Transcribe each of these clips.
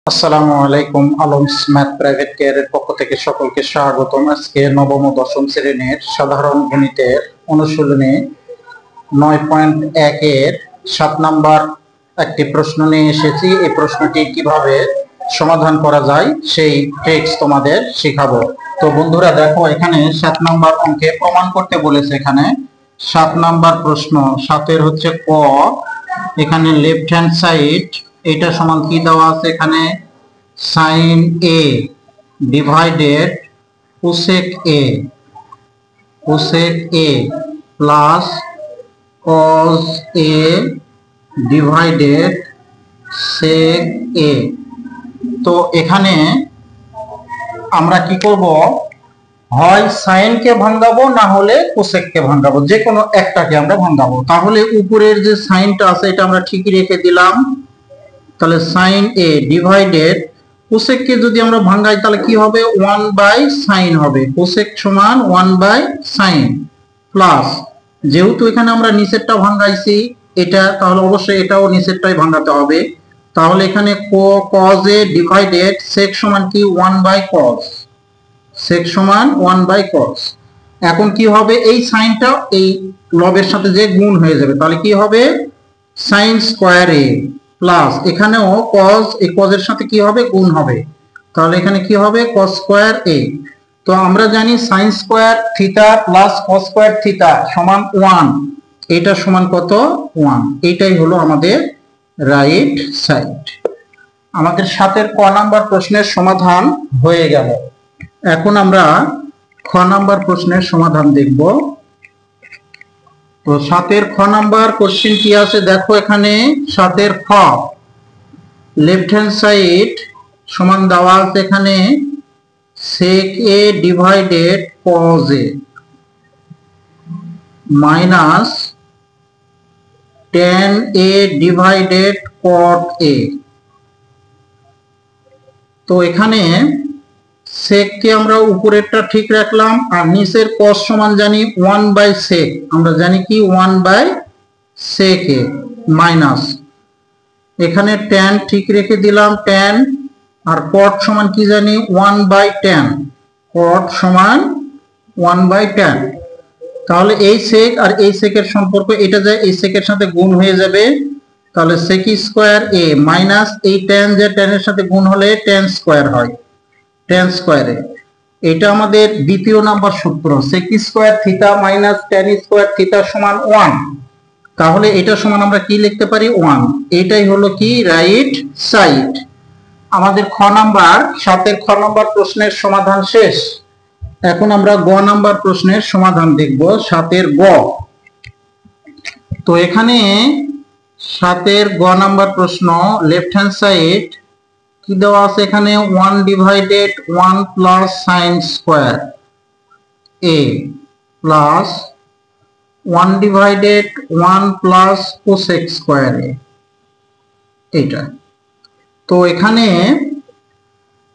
আসসালামু আলাইকুম। Alam's math private কেয়ারের পক্ষ থেকে সকলকে স্বাগতম। আজকে নবম ও দশম শ্রেণীর সাধারণ গণিতের অনুশীলনী 9.1 এর 7 নাম্বার একটি প্রশ্ন নিয়ে এসেছি। এই প্রশ্নটি কিভাবে সমাধান করা যায় সেই ট্রিক্স তোমাদের শেখাবো। তো বন্ধুরা দেখো, এখানে 7 নাম্বার অঙ্কে প্রমাণ করতে বলেছে। এখানে 7 নাম্বার প্রশ্ন, 7 হচ্ছে ক। এখানে লেফট হ্যান্ড সাইড এটা সমান কি দেওয়া আছে, এখানে sin a divided cosec a plus cos a divided sec a। তো এখানে আমরা কি করব, হয় সাইন কে ভাঙাবো না হলে কোসেক কে ভাঙাবো, যে কোনো একটাকে আমরা ভাঙাবো। তাহলে উপরের যে সাইনটা আছে এটা আমরা ঠিকই রেখে দিলাম। তাহলে sin a ডিভাইডেড কোসেক কে যদি আমরা ভাঙাই তাহলে কি হবে, 1/sin হবে। কোসেক সমান 1/sin প্লাস, যেহেতু এখানে আমরা নিচেরটা ভাঙাইছি এটা, তাহলে অবশ্যই এটাও নিচেরটাই ভাঙাতে হবে। তাহলে এখানে cos a ডিভাইডেড sec সমান কি 1/cos, sec সমান 1/cos। এখন কি হবে, এই সাইনটা এই লবের সাথে যে গুণ হয়ে যাবে, তাহলে কি হবে sin স্কয়ার a প্লাস, এখানেও cos, এই cos এর সাথে কি হবে, গুণ হবে। তাহলে এখানে কি হবে cos স্কয়ার a। তো আমরা জানি sin square theta plus cos square theta সমান 1, এটা সমান কত 1। এটাই হলো আমাদের রাইট সাইড। আমাদের 7 ক নাম্বার প্রশ্নের সমাধান হয়ে গেল। এখন আমরা খ নাম্বার প্রশ্নের সমাধান দেখব। তো 7 খ নাম্বার কোশ্চেন কি আছে দেখো, এখানে 7 খ লেফট হ্যান্ড সাইড সমান দেওয়া আছে এখানে sec a divided cos a minus tan a divided cot a। তো এখানে sec কে আমরা উপরেরটা ঠিক রাখলাম, আর নিচের cos সমান জানি 1/sec, আমরা জানি কি 1/sec a মাইনাস, এখানে tan ঠিক রেখে দিলাম tan, আর cot সমান কি জানি 1/tan, cot সমান 1/tan। তাহলে এই sec আর এই sec এর সম্পর্ক, এটা যায় এই sec এর সাথে গুণ হয়ে যাবে, তাহলে sec স্কয়ার a মাইনাস এই tan, যে tan এর সাথে গুণ হলে tan স্কয়ার হয়, tan স্কয়ার a। এটা আমাদের দ্বিতীয় নাম্বার সূত্র, sec square theta minus tan square theta সমান 1। তাহলে এটা সমান আমরা কি লিখতে পারি 1। এটাই হলো কি রাইট সাইড। আমাদের খ নাম্বার 7 খ নাম্বার প্রশ্নের সমাধান শেষ। এখন আমরা গ নাম্বার প্রশ্নের সমাধান দেখব, 7 গ। তো এখানে 7 গ নাম্বার প্রশ্ন, লেফট হ্যান্ড সাইড কি দেওয়া আছে, এখানে 1 divided 1 plus sin square a plus 1 divided 1 plus cosec square a, এটা। তো এখানে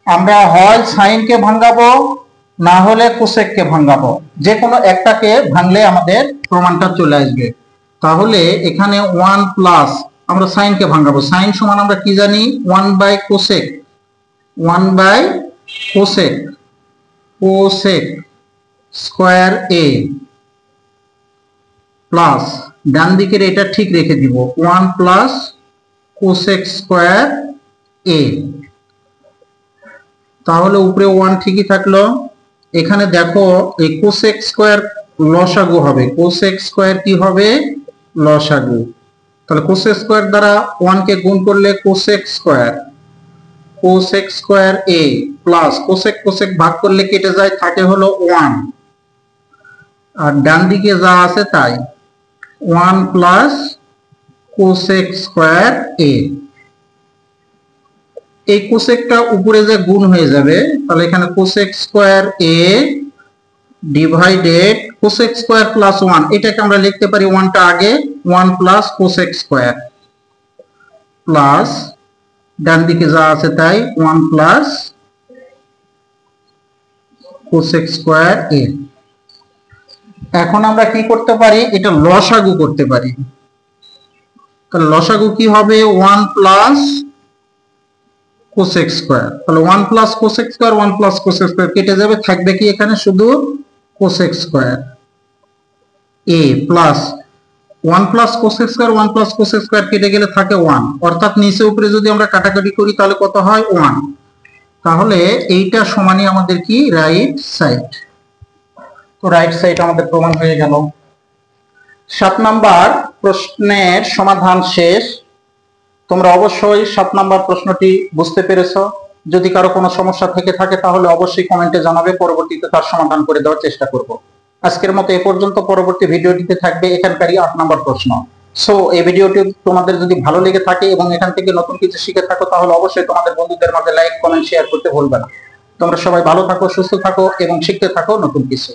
আমরা হয় সাইন কে ভাঙাবো না হলে কোসেক কে ভাঙাবো, যে কোনো একটাকে ভাঙলে আমাদের প্রমাণটা চলে আসবে। তাহলে এখানে 1 প্লাস, আমরা সাইন কে ভাঙাবো, সাইন সমান আমরা কি জানি 1/cosec, 1/cosec square a plus, ডান দিকের এটা ঠিক রেখে দিব 1 প্লাস cosec স্কয়ার a। তাহলে উপরে 1 ঠিকই থাকলো। এখানে দেখো এই cosec স্কয়ার লসাগু হবে, cosec স্কয়ার কি হবে লসাগু। তাহলে cosec স্কয়ার দ্বারা 1 কে গুণ করলে cosec square a plus cosec ভাগ করলে কেটে যায়, থাকে হলো 1, আর ডান দিকে যা আছে তাই 1 প্লাস cosec স্কয়ার a। এই কোসেকটা উপরে যে গুণ হয়ে যাবে, তাহলে এখানে cosec square a divided cosec square plus 1, এটাকে আমরা লিখতে পারি 1টা আগে, 1 প্লাস cosec স্কয়ার প্লাস ডান দিকে যা আছে তাই 1 প্লাস cosec স্কয়ার a। এখন আমরা কি করতে পারি, এটা লসাগু করতে পারি। তাহলে লসাগু কি হবে 1 প্লাস কোসেক স্কয়ার। তাহলে 1 plus cosec square 1 plus cosec square কেটে যাবে, থাকবে কি এখানে শুধু cosec square a plus 1 plus cosec square 1 plus cosec square কেটে গেলে থাকে 1, অর্থাৎ নিচে উপরে যদি আমরা কাটাকাটি করি তাহলে কত হয় 1। তাহলে এইটা সমানই আমাদের কি রাইট সাইড। তো রাইট সাইড আমাদের প্রমাণ হয়ে গেল। 7 নাম্বার প্রশ্নের সমাধান শেষ। তোমরা অবশ্যই 7 নাম্বার প্রশ্নটি বুঝতে পেরেছো। যদি কারো কোনো সমস্যা থেকে থাকে তাহলে অবশ্যই কমেন্টে জানাবে, পরবর্তীতে তার সমাধান করে দেওয়ার চেষ্টা করব। আজকের মতো এ পর্যন্ত। পরবর্তী ভিডিওটিতে থাকবে এখানকারই 8 নাম্বার প্রশ্ন। সো এই ভিডিওটি তোমাদের যদি ভালো লেগে থাকে এবং এখান থেকে নতুন কিছু শিখে থাকো তাহলে অবশ্যই তোমাদের বন্ধুদের মাঝে লাইক, কমেন্ট, শেয়ার করতে ভুলবে না। তোমরা সবাই ভালো থাকো, সুস্থ থাকো এবং শিখতে থাকো নতুন কিছু।